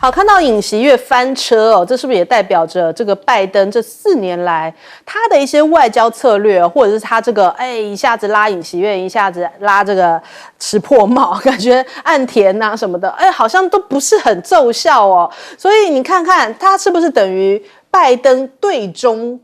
好，看到尹锡悦翻车哦，这是不是也代表着这个拜登这4年来他的一些外交策略，或者是他这个一下子拉尹锡悦，一下子拉这个吃破帽，感觉岸田啊什么的，好像都不是很奏效哦。所以你看看他是不是等于拜登对中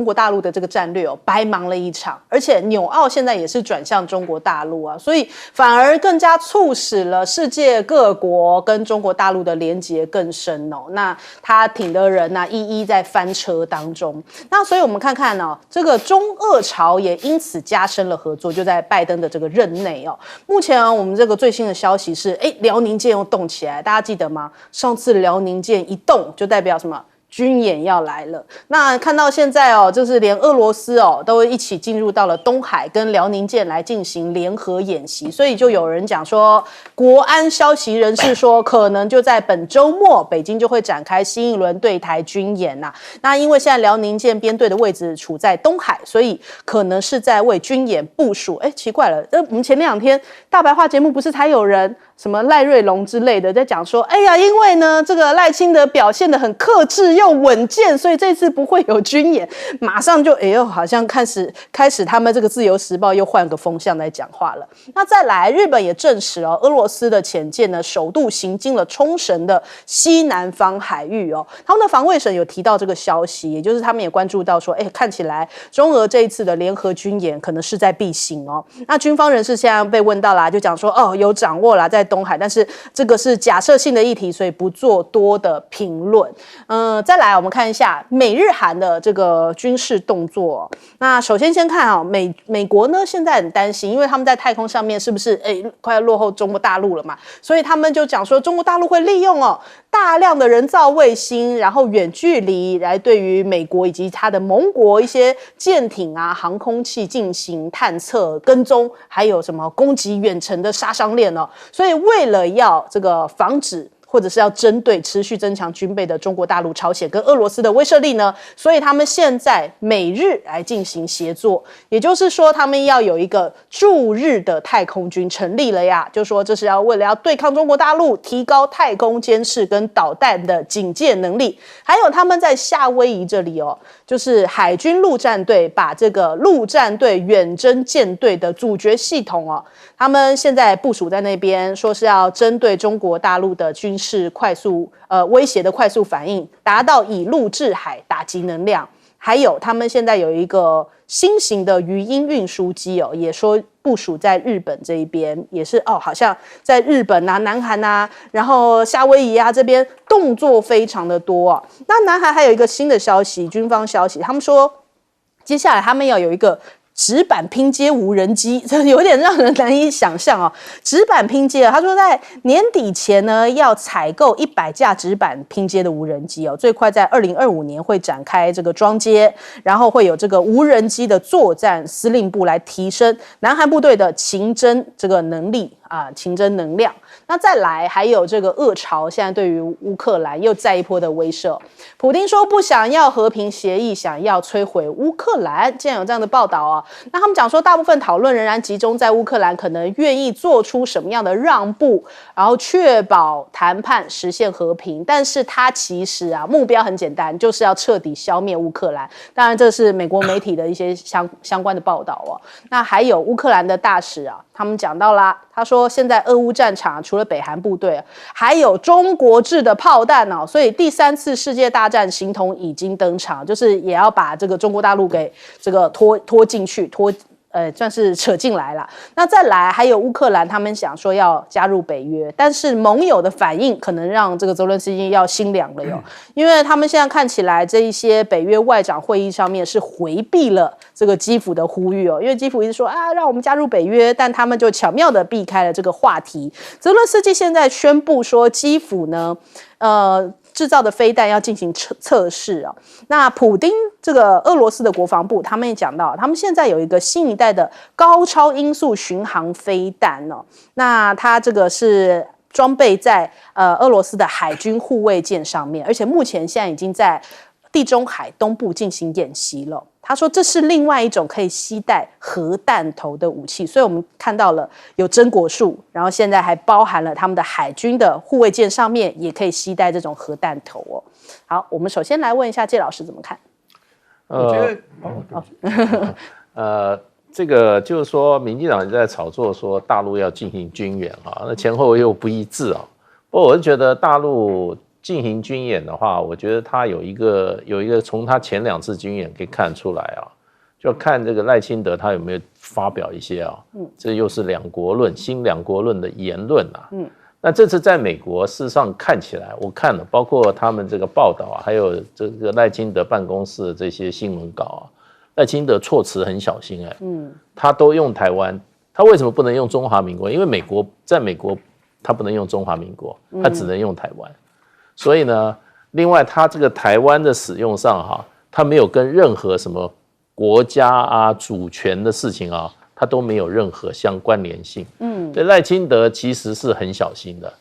国大陆的这个战略白忙了一场，而且纽澳现在也是转向中国大陆啊，所以反而更加促使了世界各国跟中国大陆的连结更深哦。那他挺的人呢，一一在翻车当中。那所以我们看看哦，这个中俄朝也因此加深了合作，就在拜登的这个任内哦。目前我们这个最新的消息是，辽宁舰又动起来，大家记得吗？上次辽宁舰一动，就代表什么？军演要来了，那看到现在就是连俄罗斯都一起进入到了东海，跟辽宁舰来进行联合演习，所以就有人讲说，国安消息人士说，可能就在本周末，北京就会展开新一轮对台军演呐。那因为现在辽宁舰编队的位置处在东海，所以可能是在为军演部署。奇怪了，我们前2天大白话节目不是才有人什么赖瑞龙之类的在讲说，因为呢这个赖清德表现得很克制又稳健，所以这次不会有军演，马上就好像开始他们这个自由时报又换个风向来讲话了。那再来，日本也证实俄罗斯的潜舰呢首度行经了冲绳的西南方海域他们的防卫省有提到这个消息，也就是他们也关注到说，看起来中俄这一次的联合军演可能势在必行那军方人士现在被问到啦，就讲说有掌握啦在东海，但是这个是假设性的议题，所以不做多的评论。再来我们看一下美日韩的这个军事动作。那首先先看美国呢现在很担心，因为他们在太空上面是不是快要落后中国大陆了嘛，所以他们就讲说中国大陆会利用大量的人造卫星，然后远距离来对于美国以及它的盟国一些舰艇啊、航空器进行探测、跟踪，还有什么攻击远程的杀伤链所以为了要这个防止或者是要针对持续增强军备的中国大陆、朝鲜跟俄罗斯的威慑力呢，所以他们现在美日来进行协作，也就是说他们要有一个驻日的太空军成立了呀，就说这是为了要对抗中国大陆，提高太空监视跟导弹的警戒能力。还有他们在夏威夷这里就是海军陆战队把这个陆战队远征舰队的阻绝系统他们现在部署在那边，说是要针对中国大陆的军事快速威胁的快速反应，达到以陆制海打击能量。还有他们现在有一个新型的鱼鹰运输机也说部署在日本这一边，也是好像在日本啊、南韩啊，然后夏威夷啊这边动作非常的多那南韩还有一个新的消息，军方消息，他们说接下来他们要有一个纸板拼接无人机，这有点让人难以想象纸板拼接他说在年底前呢要采购100架纸板拼接的无人机最快在2025年会展开这个装接，然后会有这个无人机的作战司令部来提升南韩部队的勤侦这个能力勤侦能量。那再来还有这个俄朝现在对于乌克兰又再一波的威慑，普丁说不想要和平协议，想要摧毁乌克兰，竟然有这样的报道那他们讲说大部分讨论仍然集中在乌克兰可能愿意做出什么样的让步，然后确保谈判实现和平，但是他其实目标很简单，就是要彻底消灭乌克兰。当然这是美国媒体的一些相关的报道那还有乌克兰的大使他们讲到啦，他说现在俄乌战场除了北韩部队还有中国制的炮弹所以第3次世界大战形同已经登场，就是也要把这个中国大陆给这个拖进去，算是扯进来了。那再来还有乌克兰，他们想说要加入北约，但是盟友的反应可能让这个泽伦斯基要心凉了因为他们现在看起来这一些北约外长会议上面是回避了这个基辅的呼吁因为基辅一直说让我们加入北约，但他们就巧妙的避开了这个话题。泽伦斯基现在宣布说基辅呢制造的飞弹要进行测试那普丁这个俄罗斯的国防部他们也讲到，他们现在有一个新一代的高超音速巡航飞弹那它这个是装备在俄罗斯的海军护卫舰上面，而且目前现在已经在地中海东部进行演习了。他说这是另外一种可以携带核弹头的武器，所以我们看到了有榛果树，然后现在还包含了他们的海军的护卫舰上面也可以携带这种核弹头哦。好，我们首先来问一下介老师怎么看？我觉得，这个就是说，民进党在炒作说大陆要进行军演啊，那前后又不一致啊。不过我是觉得大陆进行军演的话，我觉得他有一个从他前2次军演可以看出来啊，就看这个赖清德他有没有发表一些啊，这又是新两国论的言论啊。那这次在美国，事实上看起来，我看了，包括他们这个报道啊，还有这个赖清德办公室的这些新闻稿啊，赖清德措辞很小心他都用台湾，他为什么不能用中华民国？因为在美国他不能用中华民国，他只能用台湾。所以呢，另外他这个台湾的使用上他没有跟任何什么国家啊、主权的事情他都没有任何相关联性。所以赖清德其实是很小心的。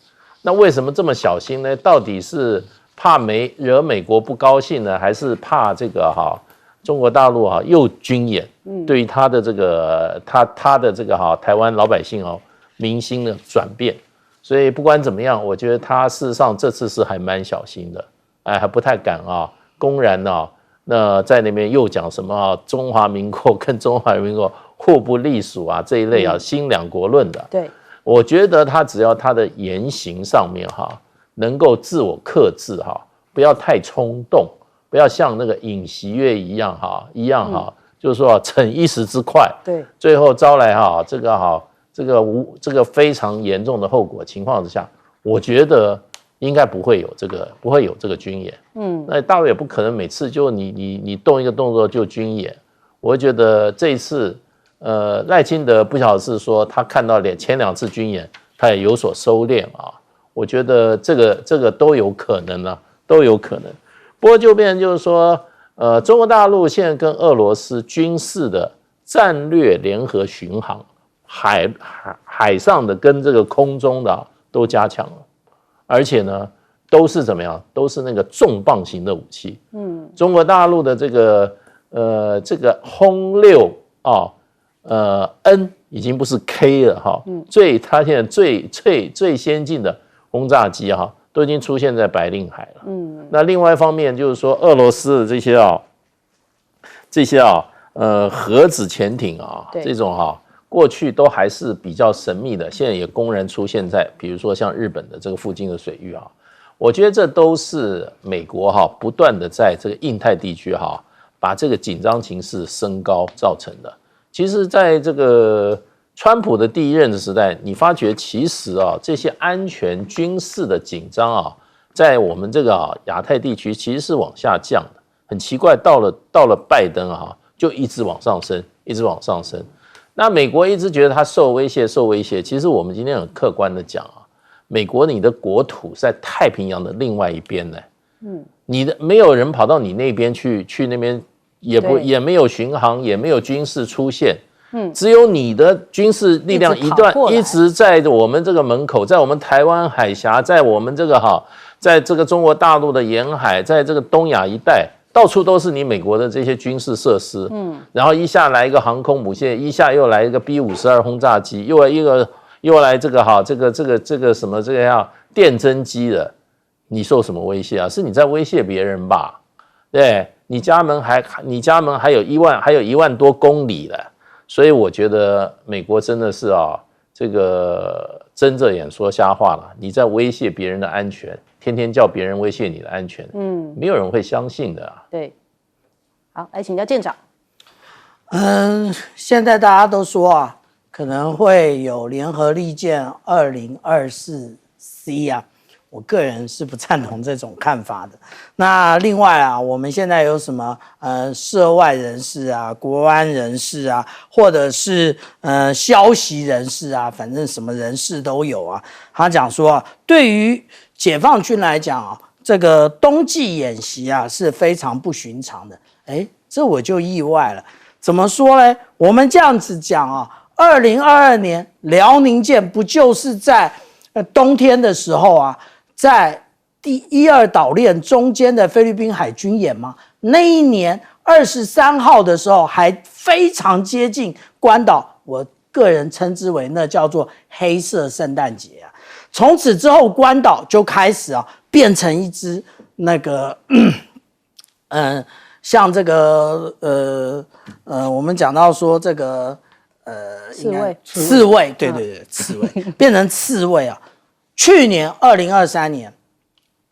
那为什么这么小心呢？到底是怕惹美国不高兴呢，还是怕这个中国大陆又军演，对于他的这个他的这个台湾老百姓民心的转变？所以不管怎么样，我觉得他事实上这次是还蛮小心的，还不太敢公然那在那边又讲什么中华民国跟中华民国互不隶属这一类新两国论的。对，我觉得他只要他的言行上面能够自我克制不要太冲动，不要像那个尹锡悦一样就是说逞一时之快，对，最后招来这个非常严重的后果情况之下，我觉得应该不会有这个军演。那大陆也不可能每次就你动一个动作就军演。我觉得这一次赖清德不晓得是说他看到前2次军演他也有所收敛我觉得这个都有可能都有可能。不过就变成就是说中国大陆现在跟俄罗斯军事的战略联合巡航，海上的跟这个空中的都加强了，而且呢都是怎么样？都是那个重磅型的武器。中国大陆的这个轰6N 已经不是 K 了它现在最先进的轰炸机都已经出现在白令海了。那另外一方面就是说，俄罗斯的这些核子潜艇这种过去都还是比较神秘的，现在也公然出现在比如说像日本的这个附近的水域我觉得这都是美国不断的在这个印太地区把这个紧张情势升高造成的。其实在这个川普的第1任的时代，你发觉其实这些安全军事的紧张在我们这个亚太地区其实是往下降的。很奇怪，到了拜登就一直往上升，一直往上升。那美国一直觉得它受威胁，其实我们今天很客观的讲美国你的国土在太平洋的另外一边呢，你的没有人跑到你那边去那边也没有巡航，也没有军事出现，只有你的军事力量一直在我们这个门口，在我们台湾海峡，在我们这个在这个中国大陆的沿海，在这个东亚一带。到处都是你美国的这些军事设施，然后一下来一个航空母舰，一下又来一个 B-52轰炸机，又来这个什么这个要电侦机的，你受什么威胁是你在威胁别人吧？对，你家门还有1万多公里了，所以我觉得美国真的是这个睁着眼说瞎话了，你在威胁别人的安全。天天叫别人威胁你的安全，没有人会相信的对，好，来请教舰长。现在大家都说可能会有联合利剑2024C我个人是不赞同这种看法的。那另外我们现在有什么涉外人士国安人士或者是消息人士反正什么人士都有他讲说对于解放军来讲这个冬季演习是非常不寻常的。这我就意外了。怎么说呢？我们这样子讲2022年辽宁舰不就是在冬天的时候在第1、2岛链中间的菲律宾海军演吗？那一年23号的时候还非常接近关岛，我个人称之为那叫做黑色圣诞节啊。从此之后，关岛就开始变成一只那个像这个我们讲到说这个刺猬，对，刺猬变成刺猬啊。去年2023年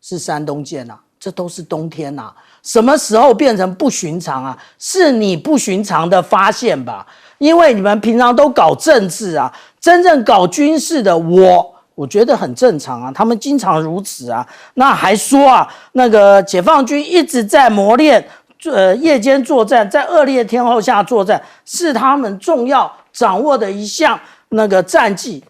是山东舰啊，这都是冬天啊。什么时候变成不寻常啊？是你不寻常的发现吧？因为你们平常都搞政治啊，真正搞军事的我觉得很正常啊，他们经常如此啊。那还说那个解放军一直在磨练，夜间作战，在恶劣天候下作战，是他们重要掌握的一项那个战绩。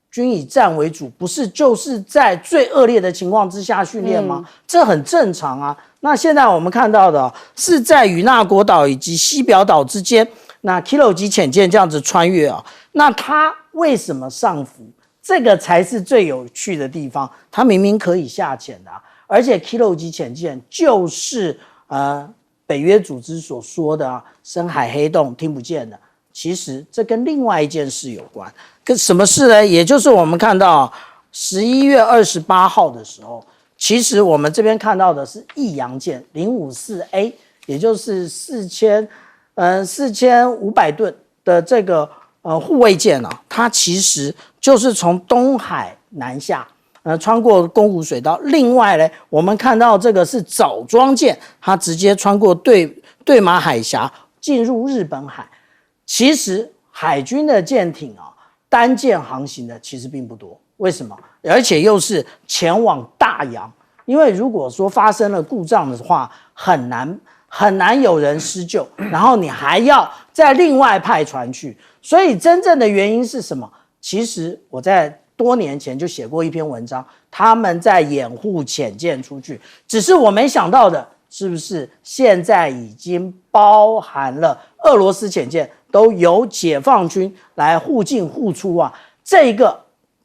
军以战为主，不是就是在最恶劣的情况之下训练吗？这很正常啊。那现在我们看到的是在与那国岛以及西表岛之间，那 Kilo 级潜舰这样子穿越那它为什么上浮？这个才是最有趣的地方。它明明可以下潜的而且 Kilo 级潜舰就是北约组织所说的深海黑洞听不见的。其实这跟另外一件事有关，跟什么事呢？也就是我们看到11月28号的时候，其实我们这边看到的是益阳舰054A， 也就是4500吨的这个护卫舰它其实就是从东海南下，穿过宫古水道。另外呢，我们看到这个是枣庄舰，它直接穿过对马海峡进入日本海。其实海军的舰艇单舰航行的其实并不多，为什么？而且又是前往大洋，因为如果说发生了故障的话，很难有人施救，然后你还要再另外派船去。所以真正的原因是什么？其实我在多年前就写过一篇文章，他们在掩护潜舰出去，只是我没想到的是不是现在已经包含了俄罗斯潜舰都由解放军来互进互出这个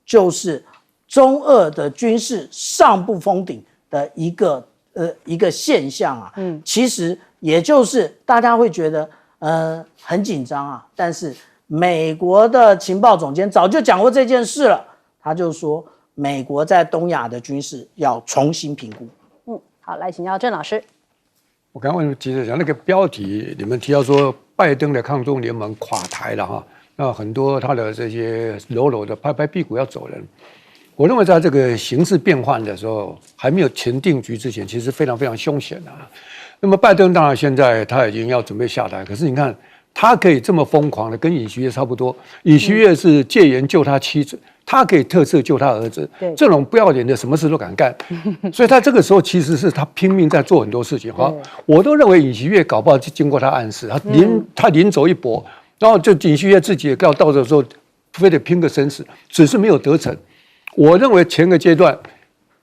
就是中俄的军事上不封顶的一个现象其实也就是大家会觉得很紧张但是美国的情报总监早就讲过这件事了，他就说美国在东亚的军事要重新评估。好，来请教郑老师。我刚刚接着讲那个标题，你们提到说拜登的抗中联盟垮台了那很多他的这些喽的拍拍屁股要走人。我认为在这个形势变换的时候，还没有前定局之前，其实非常非常凶险那么拜登当然现在他已经要准备下台，可是你看他可以这么疯狂的，跟尹锡悦差不多。尹锡悦是戒严救他妻子，他可以特赦救他儿子，这种不要脸的什么事都敢干，所以他这个时候其实是他拼命在做很多事情。我都认为尹锡悦搞不好经过他暗示，他临走一搏，然后就尹锡悦自己也到的时候非得拼个生死，只是没有得逞。我认为前个阶段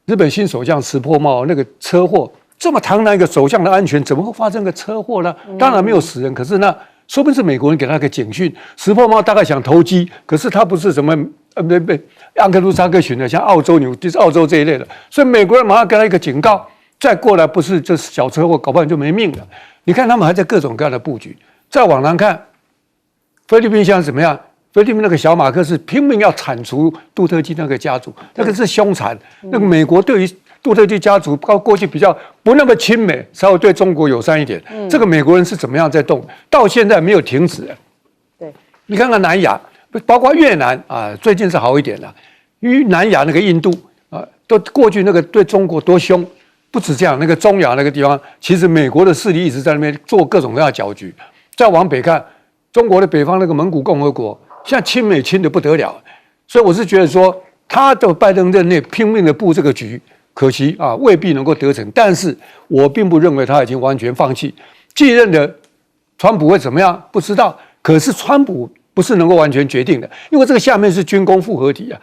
日本新首相石破茂那个车祸，这么堂堂一个首相的安全，怎么会发生个车祸呢？当然没有死人，可是那说不定是美国人给他个警讯。石破茂大概想投机，可是他不是什么安克鲁萨克群的，像澳洲就是澳洲这一类的，所以美国人马上给他一个警告，再过来不是就是小车祸，搞不好就没命了。你看他们还在各种各样的布局。再往南看，菲律宾现在怎么样？菲律宾那个小马克思拼命要铲除杜特基那个家族，那个是凶残。那个美国对于杜特基家族过去比较不那么亲美，稍微对中国友善一点。这个美国人是怎么样在动？到现在没有停止。对，你看看南亚，包括越南最近是好一点了。因为南亚那个印度都过去那个对中国多凶，不止这样，那个中亚那个地方，其实美国的势力一直在那边做各种各样的搅局。再往北看，中国的北方那个蒙古共和国，现在亲美亲的不得了。所以我是觉得说，他的拜登任内拼命的布这个局。可惜未必能够得逞，但是我并不认为他已经完全放弃。继任的川普会怎么样？不知道。可是川普不是能够完全决定的，因为这个下面是军工复合体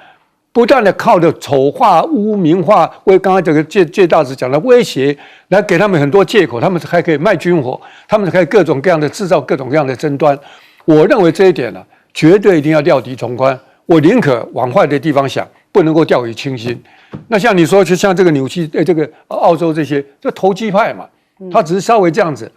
不断的靠着丑化、污名化，为刚才这个介大使讲的威胁，来给他们很多借口，他们还可以卖军火，他们还可以各种各样的制造各种各样的争端。我认为这一点绝对一定要料敌从宽。我宁可往坏的地方想，不能够掉以轻心。那像你说，就像这个纽西这个澳洲这些，就投机派嘛，他只是稍微这样子。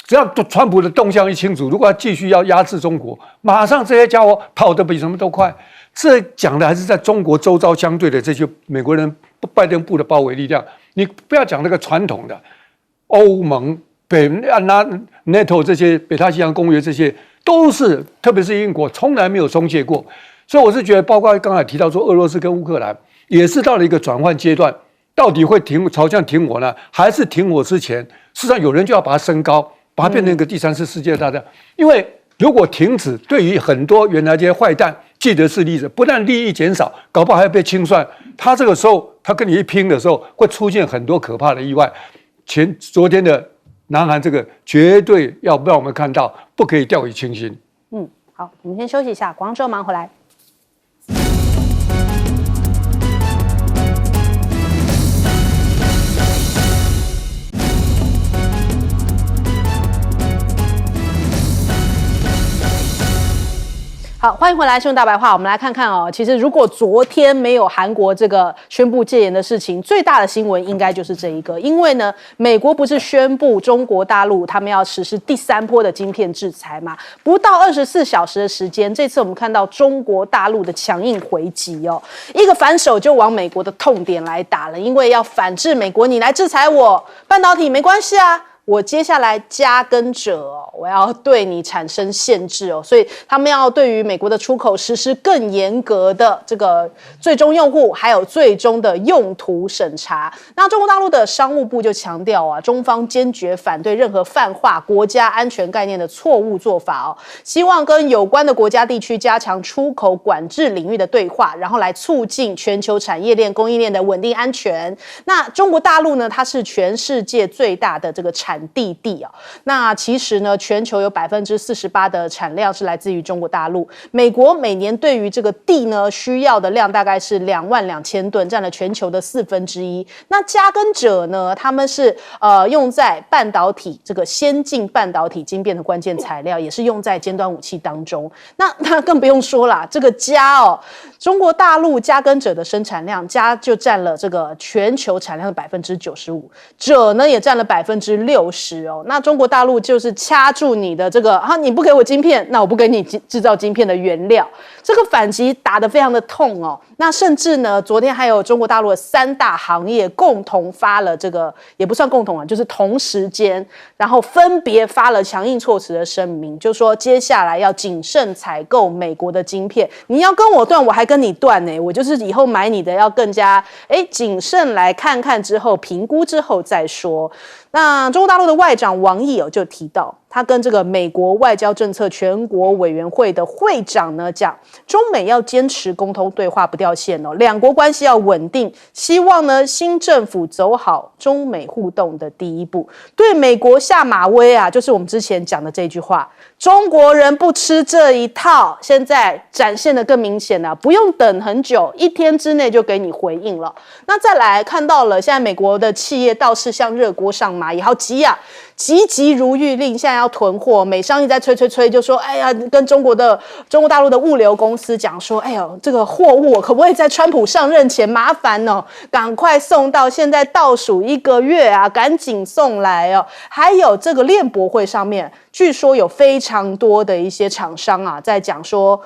只要川普的动向一清楚，如果他继续要压制中国，马上这些家伙跑得比什么都快。这讲的还是在中国周遭相对的这些美国人拜登部的包围力量。你不要讲那个传统的欧盟、NATO 这些北大西洋公约，这些都是，特别是英国从来没有松懈过。所以我是觉得，包括刚才提到说俄罗斯跟乌克兰也是到了一个转换阶段，到底会朝向停火呢，还是停火之前，事实上有人就要把它升高，把它变成一个第三次世界大战。因为如果停止，对于很多原来这些坏蛋、既得势力者，不但利益减少，搞不好还要被清算。他这个时候，他跟你一拼的时候，会出现很多可怕的意外。昨天的南韩这个，绝对要让我们看到，不可以掉以轻心。好，我们先休息一下，广告之后马上回来。好，欢迎回来，新闻大白话。我们来看看哦，其实如果昨天没有韩国这个宣布戒严的事情，最大的新闻应该就是这一个。因为呢，美国不是宣布中国大陆他们要实施第3波的晶片制裁嘛？不到24小时的时间，这次我们看到中国大陆的强硬回击哦，一个反手就往美国的痛点来打了，因为要反制美国，你来制裁我半导体没关系啊。我接下来加跟者，我要对你产生限制哦，所以他们要对于美国的出口实施更严格的这个最终用户还有最终的用途审查。那中国大陆的商务部就强调啊，中方坚决反对任何泛化国家安全概念的错误做法哦，希望跟有关的国家地区加强出口管制领域的对话，然后来促进全球产业链供应链的稳定安全。那中国大陆呢，它是全世界最大的这个产地啊，那其实呢，全球有48%的产量是来自于中国大陆。美国每年对于这个地呢需要的量大概是22000吨，占了全球的1/4。那加跟者呢，他们是用在半导体这个先进半导体晶片的关键材料，也是用在尖端武器当中。那更不用说啦，这个加哦，中国大陆加跟者的生产量，加就占了这个全球产量的95%，者呢也占了60%哦。那中国大陆就是掐住你的这个你不给我晶片，那我不给你制造晶片的原料，这个反击打得非常的痛哦。那甚至呢，昨天还有中国大陆的3大行业共同发了这个，也不算共同啊，就是同时间，然后分别发了强硬措辞的声明，就说接下来要谨慎采购美国的晶片，你要跟我断，我还跟你断呢，我就是以后买你的要更加谨慎来看看之后评估之后再说。那中国大陆的外长王毅就提到，他跟这个美国外交政策全国委员会的会长呢讲，中美要坚持沟通对话不掉线哦，两国关系要稳定，希望呢新政府走好中美互动的第一步，对美国下马威啊，就是我们之前讲的这句话，中国人不吃这一套，现在展现的更明显了，不用等很久，1天之内就给你回应了。那再来看到了，现在美国的企业倒是像热锅上蚂蚁，好急啊，急如律令，现在要囤货，美商一直在催，就说哎呀，跟中国大陆的物流公司讲说，哎呦，这个货物可不可以在川普上任前麻烦哦，赶快送到，现在倒数1个月啊，赶紧送来哦。还有这个链博会上面，据说有非常多的一些厂商啊，在讲说，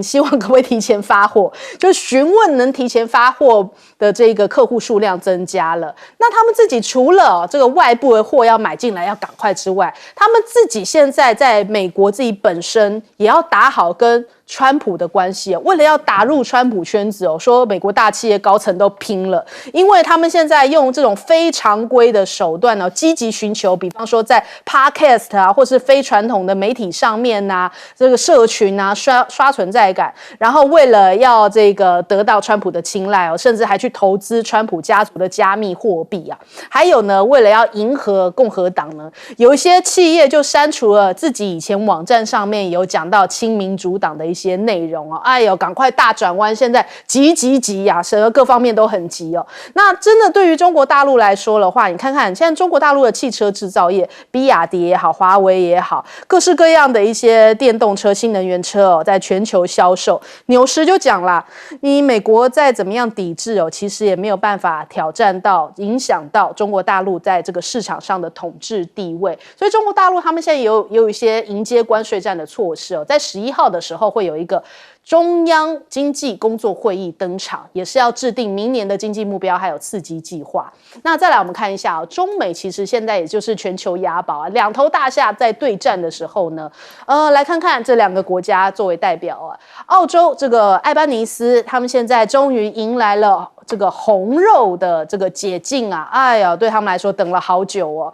希望可不可以提前发货，就询问能提前发货的这个客户数量增加了。那他们自己除了这个外部的货要买进来要赶快之外，他们自己现在在美国自己本身也要打好跟川普的关系，为了要打入川普圈子说美国大企业高层都拼了，因为他们现在用这种非常规的手段积极寻求，比方说在 Podcast 啊，或是非传统的媒体上面啊，这个社群啊刷存在感，然后为了要这个得到川普的青睐甚至还去投资川普家族的加密货币啊，还有呢，为了要迎合共和党呢，有一些企业就删除了自己以前网站上面有讲到亲民主党的一些内容哦。哎呦，赶快大转弯，现在急呀，各方面都很急哦。那真的对于中国大陆来说的话，你看看现在中国大陆的汽车制造业，比亚迪也好，华为也好，各式各样的一些电动车、新能源车哦，在全球销售。纽时就讲啦，你美国再怎么样抵制哦，其实也没有办法挑战到、影响到中国大陆在这个市场上的统治地位。所以中国大陆他们现在也有一些迎接关税战的措施哦，在11号的时候会有一个中央经济工作会议登场，也是要制定明年的经济目标还有刺激计划。那再来我们看一下哦，中美其实现在也就是全球押宝啊，两头大厦在对战的时候呢，来看看这两个国家作为代表啊，澳洲这个艾班尼斯，他们现在终于迎来了这个红肉的这个解禁啊，哎呀，对他们来说等了好久哦。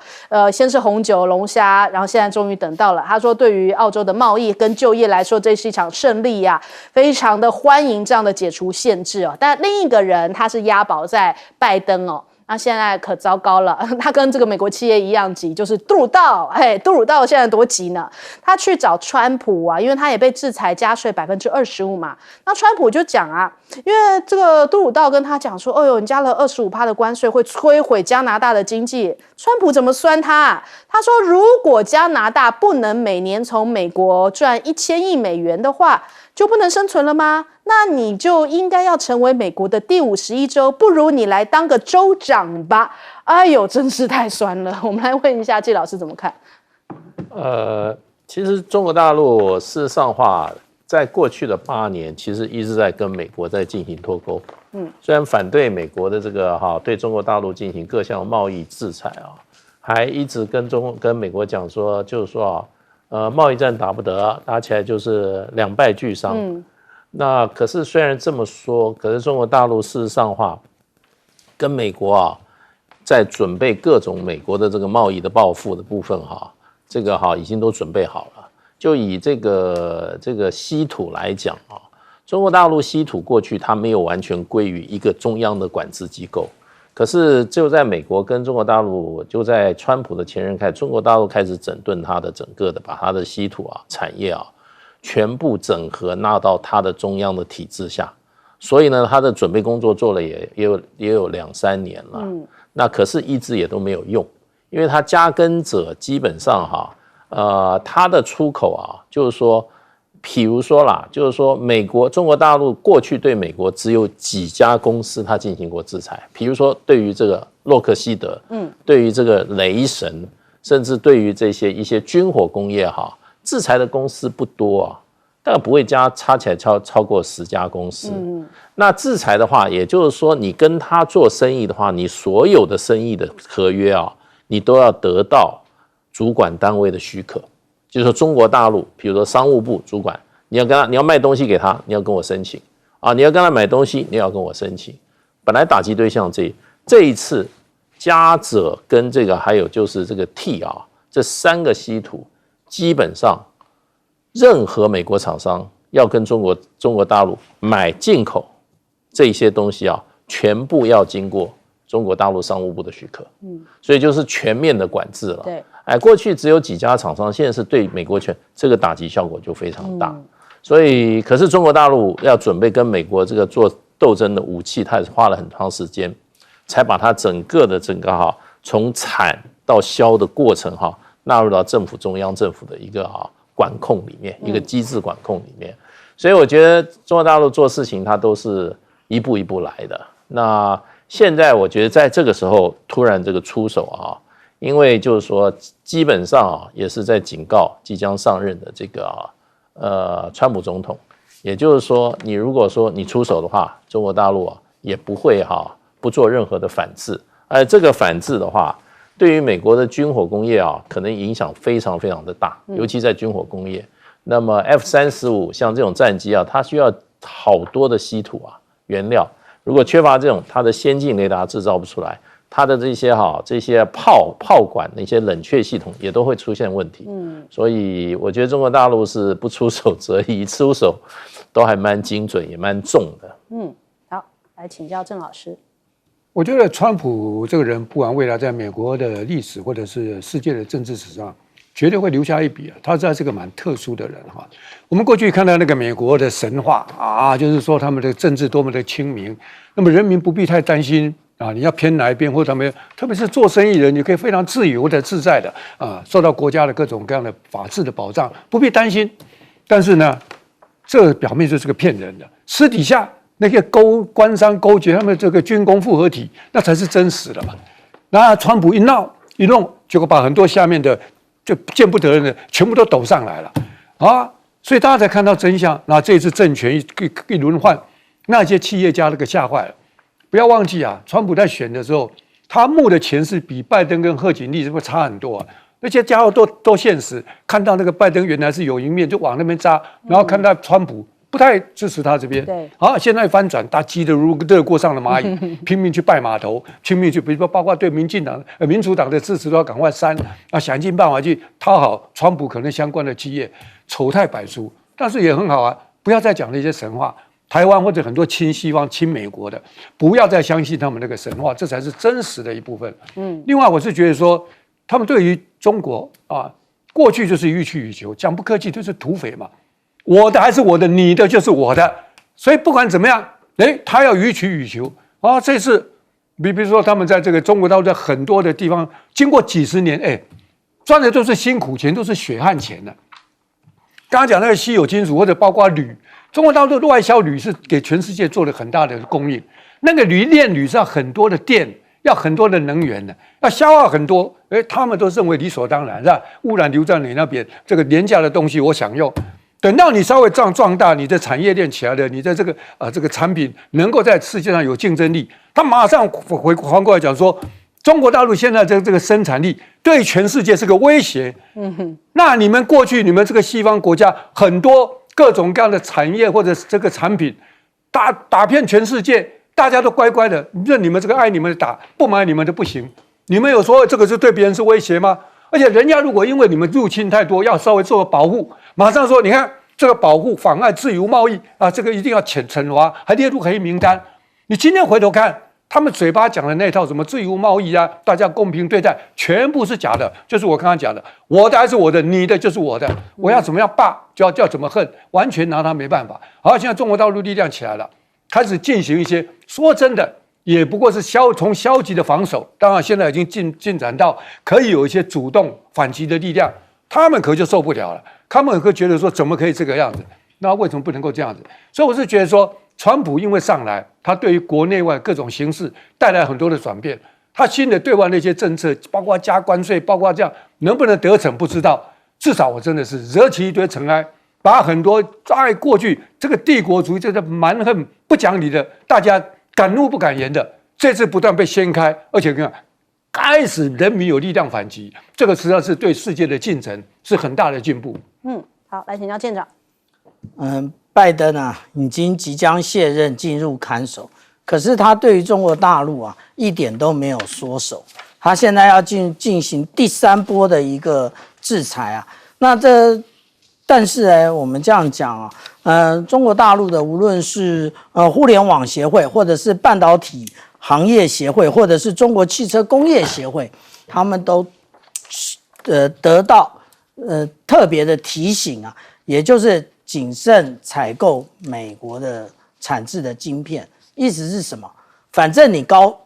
先是红酒、龙虾，然后现在终于等到了。他说，对于澳洲的贸易跟就业来说，这是一场胜利呀，非常的欢迎这样的解除限制哦。但另一个人他是押宝在拜登哦。那现在可糟糕了，他跟这个美国企业一样急，就是杜鲁道，杜鲁道现在多急呢？他去找川普啊，因为他也被制裁加税25%嘛。那川普就讲啊，因为这个杜鲁道跟他讲说，哎呦，你加了25%的关税会摧毁加拿大的经济。川普怎么酸他啊？他说，如果加拿大不能每年从美国赚1000亿美元的话，就不能生存了吗？那你就应该要成为美国的第51州，不如你来当个州长吧。哎呦，真是太酸了。我们来问一下季老师怎么看？其实中国大陆事实上话，在过去的8年，其实一直在跟美国在进行脱钩。虽然反对美国的这个对中国大陆进行各项贸易制裁啊，还一直跟美国讲说，就是说贸易战打不得，打起来就是两败俱伤。那可是虽然这么说，可是中国大陆事实上话，跟美国在准备各种美国的这个贸易的报复的部分这个已经都准备好了。就以这个稀土来讲中国大陆稀土过去它没有完全归于一个中央的管制机构。可是就在美国跟中国大陆，就在川普的前任开始，中国大陆开始整顿它的整个的，把它的稀土产业全部整合纳到它的中央的体制下。所以呢，它的准备工作做了也有2-3年了。那可是一直也都没有用，因为它加耕者基本上它的出口就是说，譬如说啦，就是说中国大陆过去对美国只有几家公司它进行过制裁，譬如说对于这个洛克希德，对于这个雷神，甚至对于一些军火工业制裁的公司不多大概不会差起来超过10家公司。那制裁的话，也就是说你跟他做生意的话，你所有的生意的合约你都要得到主管单位的许可。就是说中国大陆，比如说商务部主管，你要卖东西给他，你要跟我申请你要跟他买东西，你要跟我申请。本来打击对象这一次嘉者跟这个还有就是这个 T 这3个稀土，基本上任何美国厂商要跟中国大陆买进口这些东西全部要经过中国大陆商务部的许可。所以就是全面的管制了。对。过去只有几家厂商，现在是对美国这个打击效果就非常大。所以可是中国大陆要准备跟美国这个做斗争的武器，它也是花了很长时间才把它整个从产到销的过程纳入到中央政府的一个管控里面，一个机制管控里面。所以我觉得中国大陆做事情它都是一步一步来的。那现在我觉得在这个时候突然这个出手因为就是说基本上也是在警告即将上任的这个川普总统，也就是说你如果说你出手的话，中国大陆也不会不做任何的反制。这个反制的话，对于美国的军火工业可能影响非常非常的大，尤其在军火工业。那么 F-35像这种战机它需要好多的稀土原料，如果缺乏这种，它的先进雷达制造不出来，它的这些炮管的一些冷却系统也都会出现问题。所以我觉得中国大陆是不出手则已，出手都还蛮精准，也蛮重的。好，来请教郑老师。我觉得川普这个人，不管未来在美国的历史或者是世界的政治史上，绝对会留下一笔啊。他这是个蛮特殊的人哈。我们过去看到那个美国的神话啊，就是说他们的政治多么的清明，那么人民不必太担心啊，你要偏哪一边或他们，特别是做生意人，你可以非常自由的、自在的啊，受到国家的各种各样的法治的保障，不必担心。但是呢，这表面就是个骗人的，私底下那些官商勾结，他们这个军工复合体，那才是真实的嘛。那川普一闹一弄，结果把很多下面的就见不得人的全部都抖上来了啊！所以大家才看到真相。那这次政权一轮换，那些企业家那个吓坏了。不要忘记啊，川普在选的时候，他募的钱是比拜登跟贺锦丽是不是差很多啊？那些家伙都现实，看到那个拜登原来是有一面，就往那边扎，然后看到川普不太支持他这边，对，好，现在翻转，他急得如热锅上的蚂蚁，拼命去拜码头，拼命去，比如说包括对民主党的支持都要赶快删啊，想尽办法去讨好川普可能相关的企业，丑态百出，但是也很好啊，不要再讲那些神话。台湾或者很多亲西方、亲美国的，不要再相信他们那个神话，这才是真实的一部分。另外我是觉得说，他们对于中国啊，过去就是予取予求，讲不客气就是土匪嘛，我的还是我的，你的就是我的，所以不管怎么样，他要予取予求啊。这次，比如说他们在这个中国大陆的很多的地方，经过几十年，赚的都是辛苦钱，都是血汗钱的。刚刚讲那个稀有金属或者包括铝。中国大陆的外销铝是给全世界做了很大的供应，那个炼铝是要很多的电，要很多的能源的，要消耗很多，他们都认为理所当然，是吧？污染留在你那边，这个廉价的东西我享用。等到你稍微壮大，你的产业链起来了，你的这个产品能够在世界上有竞争力，他马上反过来讲说，中国大陆现在这个生产力对全世界是个威胁。那你们过去你们这个西方国家很多。各种各样的产业或者这个产品，打遍全世界，大家都乖乖的，任你们这个爱你们的打，不买你们的不行。你们有说这个是对别人是威胁吗？而且人家如果因为你们入侵太多，要稍微做个保护，马上说你看这个保护妨碍自由贸易啊，这个一定要惩罚，还列入黑名单。你今天回头看。他们嘴巴讲的那套什么自由贸易啊，大家公平对待，全部是假的。就是我刚刚讲的，我的还是我的，你的就是我的，我要怎么样霸就要怎么恨，完全拿他没办法。好，现在中国大陆力量起来了，开始进行一些，说真的，也不过是从消极的防守，当然现在已经进展到可以有一些主动反击的力量，他们可就受不了了，他们会觉得说怎么可以这个样子？那为什么不能够这样子？所以我是觉得说。川普因为上来，他对于国内外各种形势带来很多的转变。他新的对外那些政策，包括加关税，包括这样能不能得逞不知道。至少我真的是惹起一堆尘埃，把很多在过去这个帝国主义、这个蛮横不讲理的，大家敢怒不敢言的，这次不但被掀开，而且看开始人民有力量反击，这个实际上是对世界的进程是很大的进步。好，来请教舰长。拜登啊，即将卸任进入看守，可是他对于中国大陆啊一点都没有缩手，他现在要进行第3波的一个制裁啊。但是呢，我们这样讲啊，中国大陆的无论是互联网协会，或者是半导体行业协会，或者是中国汽车工业协会，他们都得到特别的提醒啊，也就是谨慎采购美国的产制的晶片。意思是什么？反正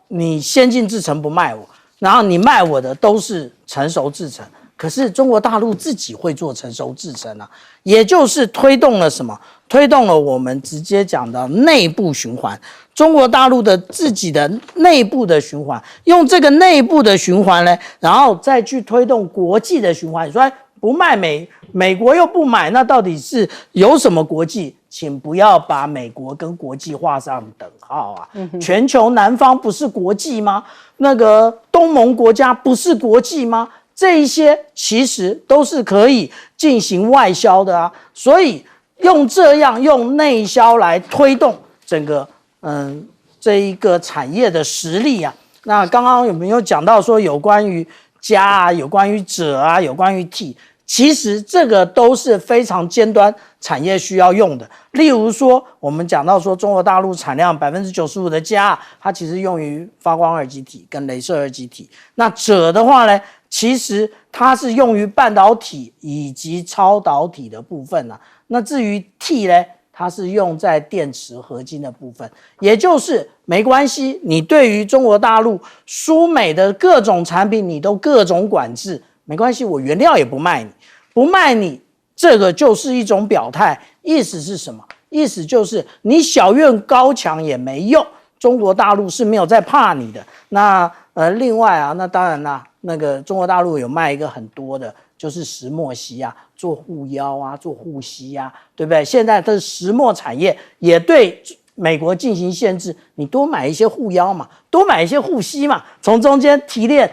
你先进制程不卖我，然后你卖我的都是成熟制程。可是中国大陆自己会做成熟制程啊，也就是推动了什么？推动了我们直接讲的内部循环。中国大陆的自己的内部的循环，用这个内部的循环呢，然后再去推动国际的循环。你说不卖美国又不买，那到底是有什么国际？请不要把美国跟国际画上等号啊！全球南方不是国际吗？那个东盟国家不是国际吗？这一些其实都是可以进行外销的啊，所以用内销来推动整个这一个产业的实力啊。那刚刚有没有讲到说有关于镓啊，有关于锗啊，有关于锑？其实这个都是非常尖端产业需要用的。例如说，我们讲到说中国大陆产量95%的镓，它其实用于发光二极体跟雷射二极体。那锗的话呢，其实它是用于半导体以及超导体的部分啊。那至于 T 呢，它是用在电池合金的部分，也就是没关系，你对于中国大陆输美的各种产品，你都各种管制，没关系，我原料也不卖你，不卖你，这个就是一种表态。意思是什么？意思就是你小院高墙也没用，中国大陆是没有在怕你的。那另外啊，那当然啦，那个中国大陆有卖一个很多的，就是石墨烯啊，做护腰啊，做护膝啊，对不对？现在的石墨产业也对美国进行限制，你多买一些护腰嘛，多买一些护膝嘛，从中间提炼。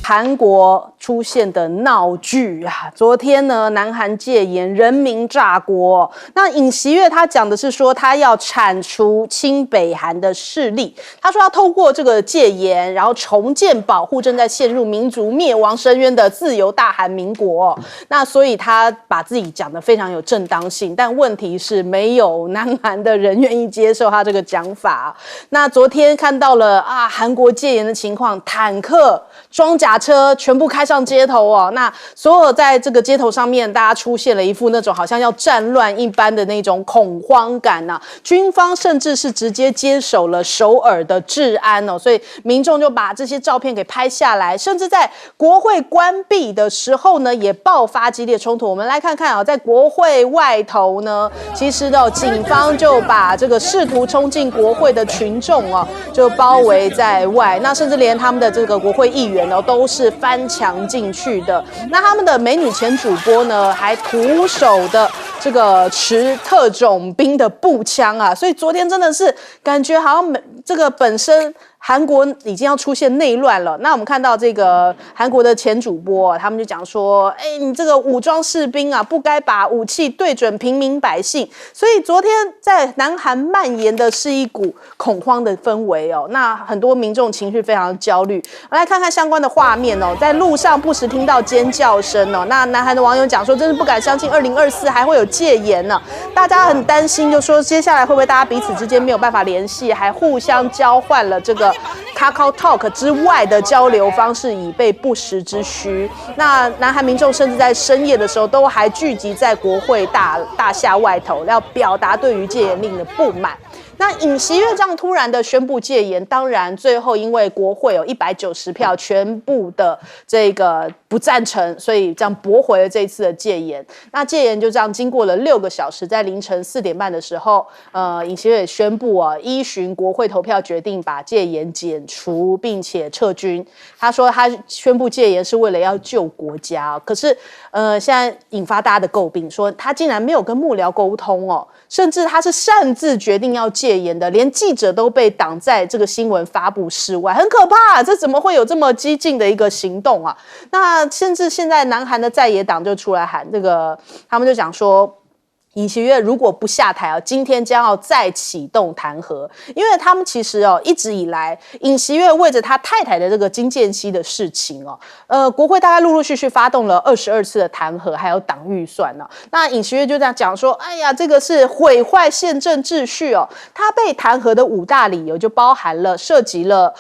韩国出现的闹剧啊！昨天呢，南韩戒严，人民炸锅。那尹锡悦他讲的是说，他要铲除亲北韩的势力。他说要透过这个戒严，然后重建保护正在陷入民族灭亡深渊的自由大韩民国。那所以他把自己讲得非常有正当性，但问题是没有南韩的人愿意接受他这个讲法。那昨天看到了啊，韩国戒严的情况，坦克、装甲车全部开上街头哦，那所有在这个街头上面，大家出现了一副那种好像要战乱一般的那种恐慌感呐。军方甚至是直接接手了首尔的治安哦，所以民众就把这些照片给拍下来，甚至在国会关闭的时候呢，也爆发激烈冲突。我们来看看啊，在国会外头呢，其实呢，警方就把这个试图冲进国会的群众哦，就包围在外，那甚至连他们的这个国会议员哦，都是翻墙进去的。那他们的美女前主播呢，还徒手的这个持特种兵的步枪啊，所以昨天真的是感觉好像这个本身韩国已经要出现内乱了。那我们看到这个韩国的前主播，他们就讲说，你这个武装士兵啊，不该把武器对准平民百姓。所以昨天在南韩蔓延的是一股恐慌的氛围哦。那很多民众情绪非常焦虑。我们来看看相关的画面哦，在路上不时听到尖叫声哦。那南韩的网友讲说，真是不敢相信2024还会有戒严呢。大家很担心，就说接下来会不会大家彼此之间没有办法联系，还互相交换了这个Kakao Talk 之外的交流方式，以备不时之需。那南韩民众甚至在深夜的时候都还聚集在国会大厦外头，要表达对于戒严令的不满。那尹锡悦这样突然的宣布戒严，当然最后因为国会有190票全部的这个不赞成，所以这样驳回了这一次的戒严。那戒严就这样经过了6个小时，在凌晨4点半的时候，尹锡悦宣布啊，依循国会投票决定把戒严解除，并且撤军。他说他宣布戒严是为了要救国家，可是现在引发大家的诟病，说他竟然没有跟幕僚沟通哦，甚至他是擅自决定要戒严的，连记者都被挡在这个新闻发布室外，很可怕，这怎么会有这么激进的一个行动啊？那甚至现在南韩的在野党就出来喊这个，他们就讲说，尹锡悦如果不下台啊，今天将要再启动弹劾，因为他们其实一直以来，尹锡悦为着他太太的这个金建熙的事情国会大概陆陆续续发动了22次的弹劾，还有党预算呢。那尹锡悦就这样讲说，哎呀，这个是毁坏宪政秩序哦。他被弹劾的5大理由就包含了涉及了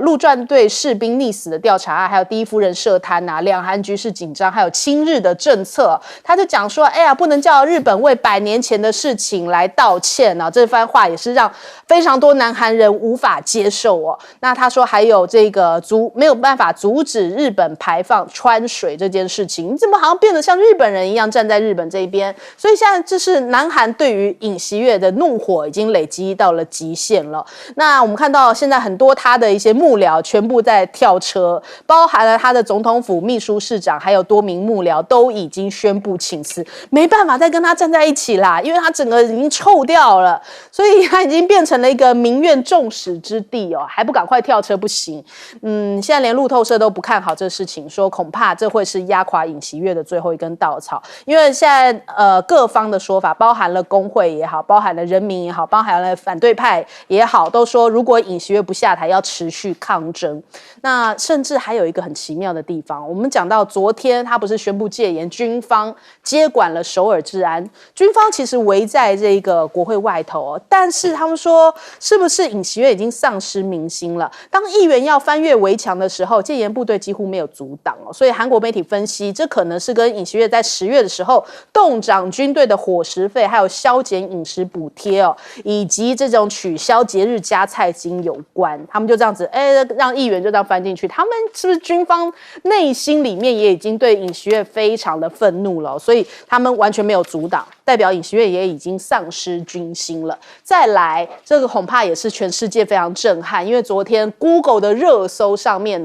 陆战队士兵溺死的调查案，还有第一夫人涉贪啊，两韩局势紧张，还有亲日的政策。他就讲说，哎呀，不能叫日本为100年前的事情来道歉啊，这番话也是让非常多南韩人无法接受哦。那他说还有这个没有办法阻止日本排放川水这件事情，你怎么好像变得像日本人一样站在日本这一边？所以现在这是南韩对于尹锡悦的怒火已经累积到了极限了。那我们看到现在很多他的一些幕僚全部在跳车，包含了他的总统府秘书室长，还有多名幕僚都已经宣布请辞，没办法再跟他站在一起啦，因为它整个已经臭掉了，所以它已经变成了一个民怨众矢之地哦，还不赶快跳车不行。现在连路透社都不看好这事情，说恐怕这会是压垮尹锡悦的最后一根稻草。因为现在各方的说法，包含了工会也好，包含了人民也好，包含了反对派也好，都说如果尹锡悦不下台，要持续抗争。那甚至还有一个很奇妙的地方，我们讲到昨天他不是宣布戒严，军方接管了首尔治安，军方其实围在这个国会外头哦，但是他们说是不是尹锡悦已经丧失民心了？当议员要翻越围墙的时候，戒严部队几乎没有阻挡哦，所以韩国媒体分析，这可能是跟尹锡悦在10月的时候冻涨军队的伙食费，还有削减饮食补贴哦，以及这种取消节日加菜金有关。他们就这样子，让议员就这样翻进去，他们是不是军方内心里面也已经对尹锡悦非常的愤怒了，所以他们完全没有阻挡，代表尹锡悦也已经丧失军心了。再来，这个恐怕也是全世界非常震撼，因为昨天 Google 的热搜上面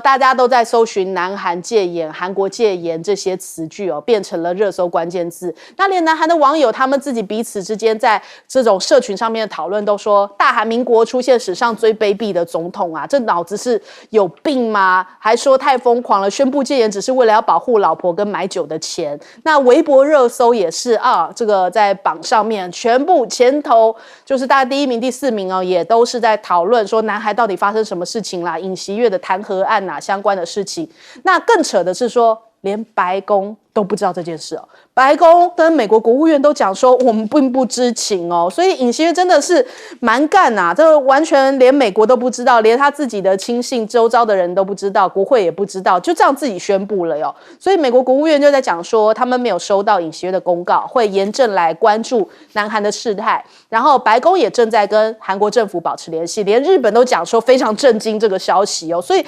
大家都在搜寻南韩戒严、韩国戒严这些词句哦，变成了热搜关键字。那连南韩的网友他们自己彼此之间在这种社群上面的讨论都说，大韩民国出现史上最卑鄙的总统啊，这脑子是有病吗？还说太疯狂了，宣布戒严只是为了要保护老婆跟买酒的钱。那微博热搜也是啊，这个在榜上面全部前头就是大概第1名、第4名哦，也都是在讨论说南海到底发生什么事情啦，尹锡悦的弹劾案啊相关的事情。那更扯的是说，连白宫都不知道这件事哦。白宫跟美国国务院都讲说，我们并不知情哦，所以尹锡悦真的是蛮干啊，这完全连美国都不知道，连他自己的亲信周遭的人都不知道，国会也不知道，就这样自己宣布了哟。所以美国国务院就在讲说，他们没有收到尹锡悦的公告，会严正来关注南韩的事态。然后白宫也正在跟韩国政府保持联系，连日本都讲说非常震惊这个消息哦。所以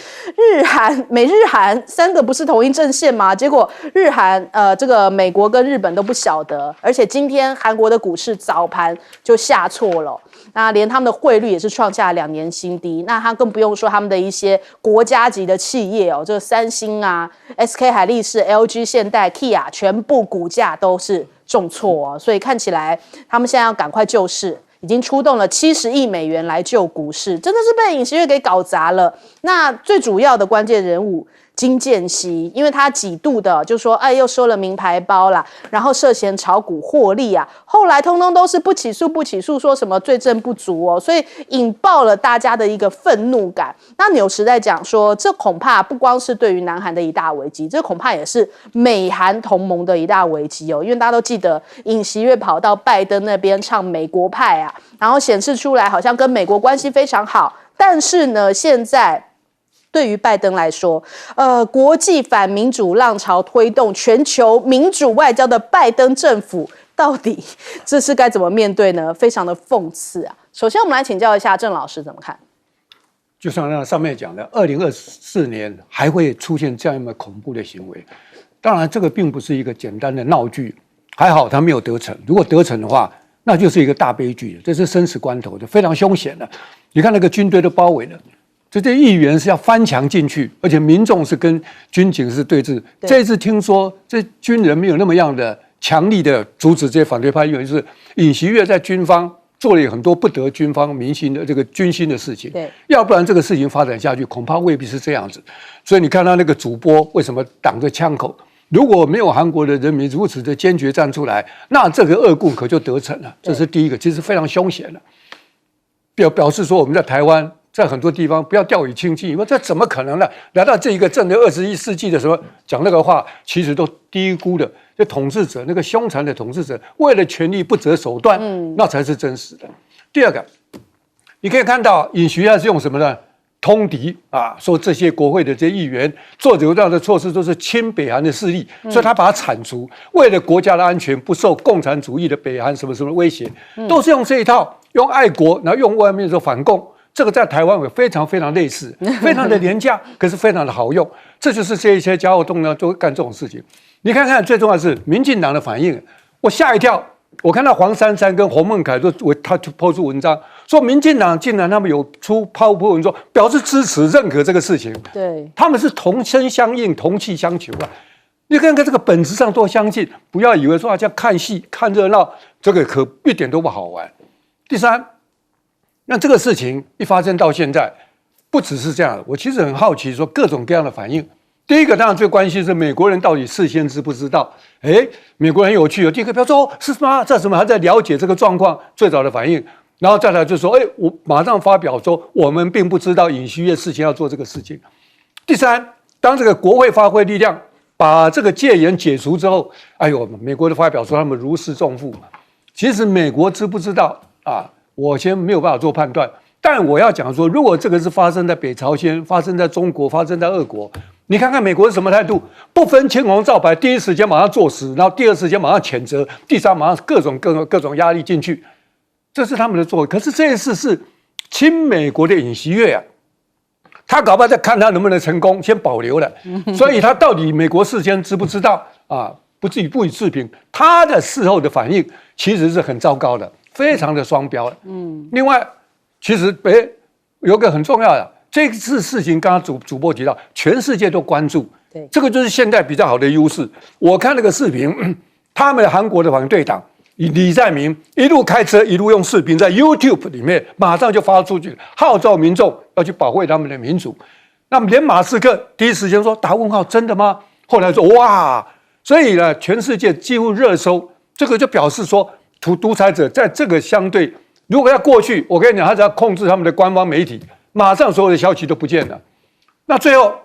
美日韩3个不是同一阵线吗？结果日韩这个美国跟日本都不晓得，而且今天韩国的股市早盘就下挫了，那连他们的汇率也是创下2年新低。那他更不用说他们的一些国家级的企业哦，这个三星啊、SK 海力士、LG 现代、Kia 全部股价都是重挫哦，所以看起来他们现在要赶快救市。已经出动了70亿美元来救股市，真的是被尹锡悦给搞砸了。那最主要的关键人物金建熙，因为他几度的就说，又收了名牌包啦，然后涉嫌炒股获利啊，后来通通都是不起诉，说什么罪证不足哦，所以引爆了大家的一个愤怒感。那纽时在讲说，这恐怕不光是对于南韩的一大危机，这恐怕也是美韩同盟的一大危机哦，因为大家都记得尹锡悦跑到拜登那边唱美国派啊，然后显示出来好像跟美国关系非常好，但是呢，现在对于拜登来说，国际反民主浪潮推动全球民主外交的拜登政府，到底这是该怎么面对呢？非常的讽刺啊！首先，我们来请教一下郑老师怎么看？就像那上面讲的，2024年还会出现这样一么恐怖的行为。当然，这个并不是一个简单的闹剧，还好他没有得逞。如果得逞的话，那就是一个大悲剧，这是生死关头的，非常凶险的。你看那个军队都包围了。这些议员是要翻墙进去，而且民众是跟军警是对峙。这次听说这军人没有那么样的强力的阻止这些反对派议员，就是尹锡悦在军方做了很多不得军方民心的这个军心的事情。对，要不然这个事情发展下去，恐怕未必是这样子。所以你看他那个主播为什么挡着枪口？如果没有韩国的人民如此的坚决站出来，那这个恶棍可就得逞了。这是第一个，其实非常凶险的，表示说我们在台湾。在很多地方不要掉以轻心，因为这怎么可能呢？来到这一个正的21世纪的时候讲那个话，其实都低估了这统治者那个凶残的统治者为了权力不择手段，那才是真实的。第二个，你可以看到尹锡悦是用什么呢？通敌啊，说这些国会的这些议员做这样的措施都是亲北韩的势力，所以他把它铲除，为了国家的安全，不受共产主义的北韩什么威胁，都是用这一套，用爱国，然后用外面说反共。这个在台湾也非常非常类似，非常的廉价，可是非常的好用。这就是这一些家伙动呢，都干这种事情。你看看，最重要的是民进党的反应，我吓一跳。我看到黄珊珊跟洪孟凯他抛出文章，说民进党竟然他们有抛文说表示支持认可这个事情。对，他们是同声相应、同气相求啊。你看看这个本质上多相近，不要以为说像看戏看热闹，这个可一点都不好玩。第三，那这个事情一发生到现在，不只是这样，我其实很好奇，说各种各样的反应。第一个当然最关心是美国人到底事先知不知道？美国人很有趣，第一个不要说是吗？这什么还在了解这个状况最早的反应，然后再来就说，我马上发表说我们并不知道尹锡悦事先要做这个事情。第三，当这个国会发挥力量，把这个戒严解除之后，美国的发表说他们如释重负。其实美国知不知道啊？我先没有办法做判断。但我要讲说，如果这个是发生在北朝鲜、发生在中国、发生在俄国，你看看美国是什么态度？不分青红皂白，第一时间马上作死，然后第二时间马上谴责，第三马上各种压力进去，这是他们的作为。可是这一次是亲美国的尹锡悦啊，他搞不好在看他能不能成功，先保留了。所以他到底美国事先知不知道啊？不予置评。他的事后的反应其实是很糟糕的，非常的双标的。另外。其实，有个很重要的，这次事情刚刚主播提到，全世界都关注，对，这个就是现在比较好的优势。我看那个视频，他们韩国的反对党李在明一路开车，一路用视频在 YouTube 里面马上就发出去，号召民众要去保卫他们的民主。那么连马斯克第一时间说打问号，真的吗？后来说哇，所以呢，全世界几乎热搜，这个就表示说，独裁者在这个相对。如果要过去，我跟你讲，他只要控制他们的官方媒体，马上所有的消息都不见了。那最后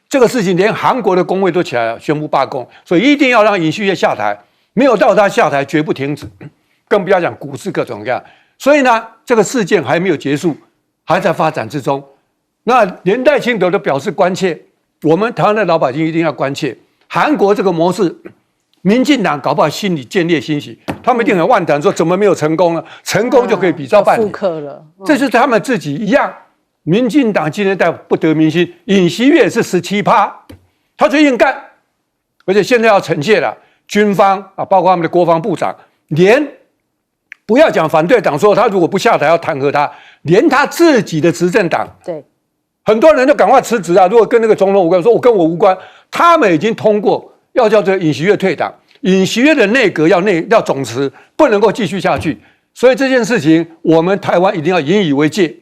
这个事情，连韩国的工会都起来了，宣布罢工，所以一定要让尹锡悦下台，没有到他下台绝不停止，更不要讲股市各种各样。所以呢，这个事件还没有结束，还在发展之中。那连戴清德都表示关切，我们台湾的老百姓一定要关切韩国这个模式。民进党搞不好心里见猎欣喜，他们一定很万谈说怎么没有成功呢？成功就可以比照办理，复刻了，这是他们自己一样。民进党今天在不得民心，尹锡悦是17%，他最硬干，而且现在要惩戒了，军方啊，包括他们的国防部长，连不要讲反对党说他如果不下台要弹劾他，连他自己的执政党，对，很多人都赶快辞职啊！如果跟那个总统无关，说我跟我无关，他们已经通过。要叫这个尹锡悦退党，尹锡悦的内阁要总辞，不能够继续下去。所以这件事情，我们台湾一定要引以为戒。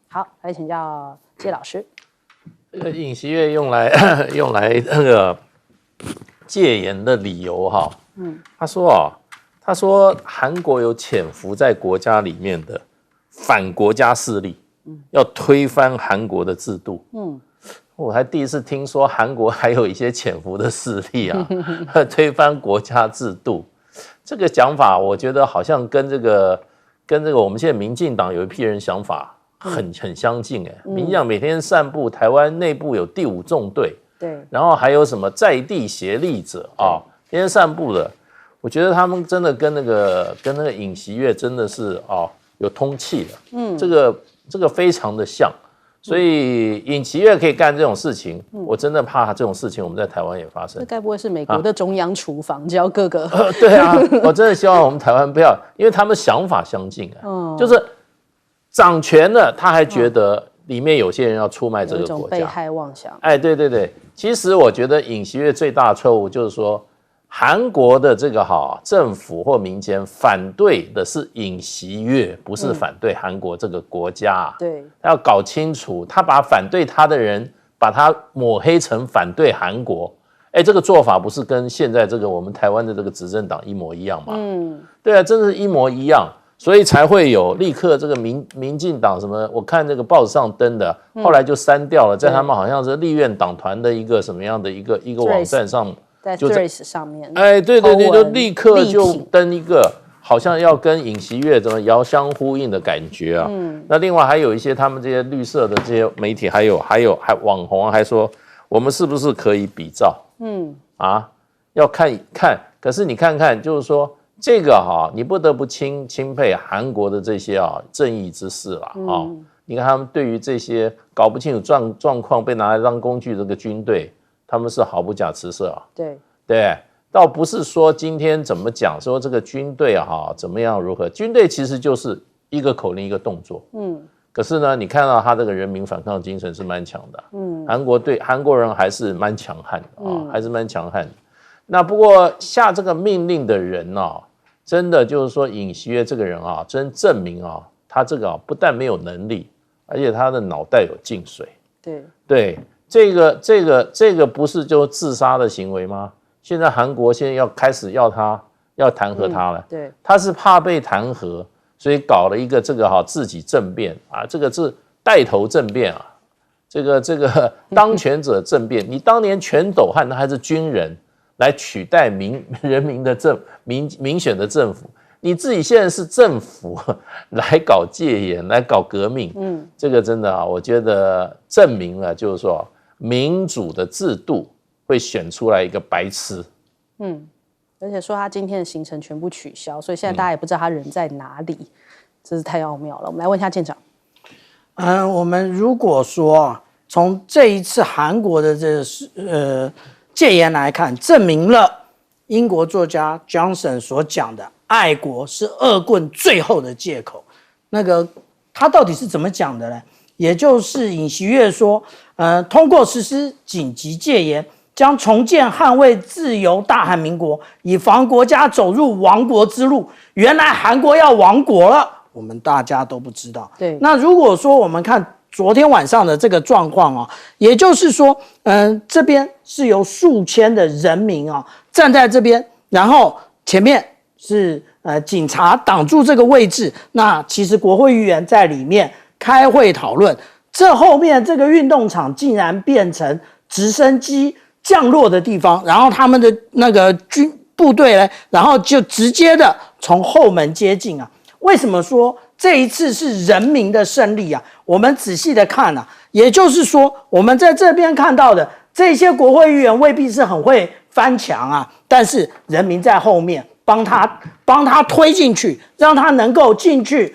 好，来请教谢老师。这个尹锡悦用来那个戒严的理由哈，他说韩国有潜伏在国家里面的反国家势力，要推翻韩国的制度。我还第一次听说韩国还有一些潜伏的势力啊，推翻国家制度。这个讲法，我觉得好像跟这个我们现在民进党有一批人想法很相近民进党每天散布台湾内部有第5纵队，对，然后还有什么在地协力者啊，天天散布的。我觉得他们真的跟那个尹锡悦真的是有通气的，这个非常的像。所以尹锡悦可以干这种事情，我真的怕这种事情我们在台湾也发生。这该不会是美国的中央厨房，教各个？对啊，我真的希望我们台湾不要，因为他们想法相近就是掌权了，他还觉得里面有些人要出卖这个国家，有一种被害妄想。对，其实我觉得尹锡悦最大的错误就是说，韩国的这个政府或民间反对的是尹锡悦，不是反对韩国这个国家。对，他要搞清楚，他把反对他的人把他抹黑成反对韩国。这个做法不是跟现在这个我们台湾的这个执政党一模一样吗？对啊，真的是一模一样，所以才会有立刻这个民进党什么，我看这个报纸上登的，后来就删掉了，在他们好像是立院党团的一个什么样的一个网站上。在 Threads 上面，对，就立刻就登一个，好像要跟尹锡悦怎么遥相呼应的感觉啊。那另外还有一些他们这些绿色的这些媒体，还网红还说，我们是不是可以比照？要看一看。可是你看看，就是说这个你不得不钦佩韩国的这些正义之士啦你看他们对于这些搞不清楚状况被拿来当工具这个军队。他们是毫不假辞色对，倒不是说今天怎么讲说这个军队怎么样如何，军队其实就是一个口令一个动作，可是呢，你看到他这个人民反抗精神是蛮强的，韩国人还是蛮强悍的啊，还是蛮强悍的。那不过下这个命令的人啊，真的就是说尹锡悦这个人啊，真证明啊，他这个啊不但没有能力，而且他的脑袋有进水。对，这个不是就自杀的行为吗？现在韩国现在要开始要弹劾他了，对，他是怕被弹劾，所以搞了一个这个自己政变啊，这个是带头政变啊，这个当权者政变，你当年全斗焕他还是军人来取代人民的民选的政府，你自己现在是政府来搞戒严，来搞革命，这个真的啊，我觉得证明了就是说民主的制度会选出来一个白痴，而且说他今天的行程全部取消，所以现在大家也不知道他人在哪里，真是太奥妙了。我们来问一下舰长。我们如果说从这一次韩国的这个戒严来看，证明了英国作家 Johnson 所讲的爱国是恶棍最后的借口。那个他到底是怎么讲的呢？也就是尹锡悦说，通过实施紧急戒严，将重建捍卫自由大韩民国，以防国家走入亡国之路。原来韩国要亡国了，我们大家都不知道。对，那如果说我们看昨天晚上的这个状况啊，也就是说，这边是由数千的人民啊站在这边，然后前面是警察挡住这个位置，那其实国会议员在里面开会讨论，这后面这个运动场竟然变成直升机降落的地方，然后他们的那个部队呢，然后就直接的从后门接近啊。为什么说这一次是人民的胜利啊？我们仔细的看啊，也就是说，我们在这边看到的这些国会议员未必是很会翻墙啊，但是人民在后面帮他推进去，让他能够进去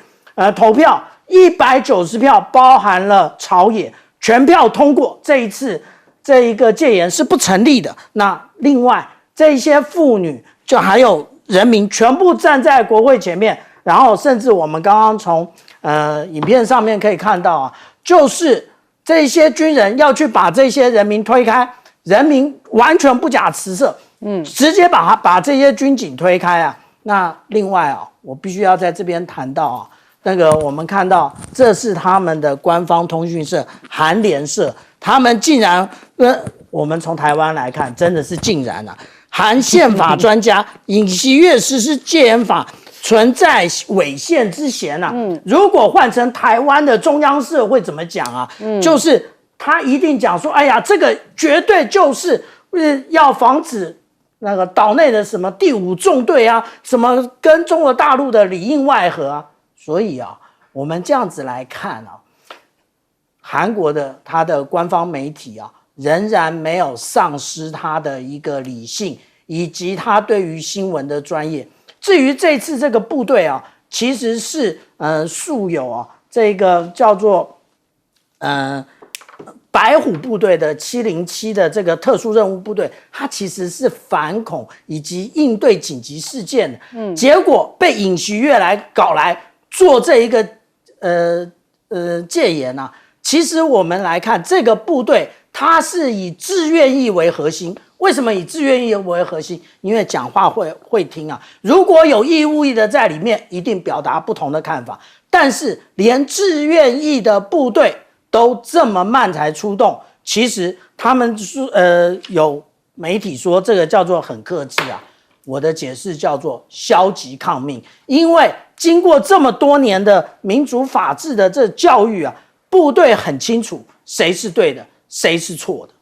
投票，190票包含了朝野全票通过，这一次这一个戒严是不成立的。那另外这些妇女就还有人民全部站在国会前面，然后甚至我们刚刚从影片上面可以看到啊，就是这些军人要去把这些人民推开，人民完全不假辞色，直接把这些军警推开啊。那另外啊，我必须要在这边谈到啊，那个我们看到这是他们的官方通讯社韩联社，他们竟然我们从台湾来看，真的是竟然啊，韩宪法专家尹锡悦实施戒严法存在违宪之嫌啊。如果换成台湾的中央社会怎么讲啊？就是他一定讲说，哎呀，这个绝对就是要防止那个岛内的什么第5纵队啊，什么跟中国大陆的里应外合啊。所以啊，我们这样子来看啊，韩国的他的官方媒体啊，仍然没有丧失他的一个理性，以及他对于新闻的专业。至于这次这个部队啊，其实是素有啊这个叫做白虎部队的707的这个特殊任务部队，它其实是反恐以及应对紧急事件的。结果被尹锡悦来搞来做这一个戒严啊。其实我们来看这个部队，它是以志愿役为核心。为什么以志愿役为核心？因为讲话会听啊。如果有义务役的在里面，一定表达不同的看法。但是连志愿役的部队都这么慢才出动，其实他们有媒体说这个叫做很克制啊。我的解释叫做消极抗命，因为经过这么多年的民主法治的这教育啊，部队很清楚谁是对的，谁是错的。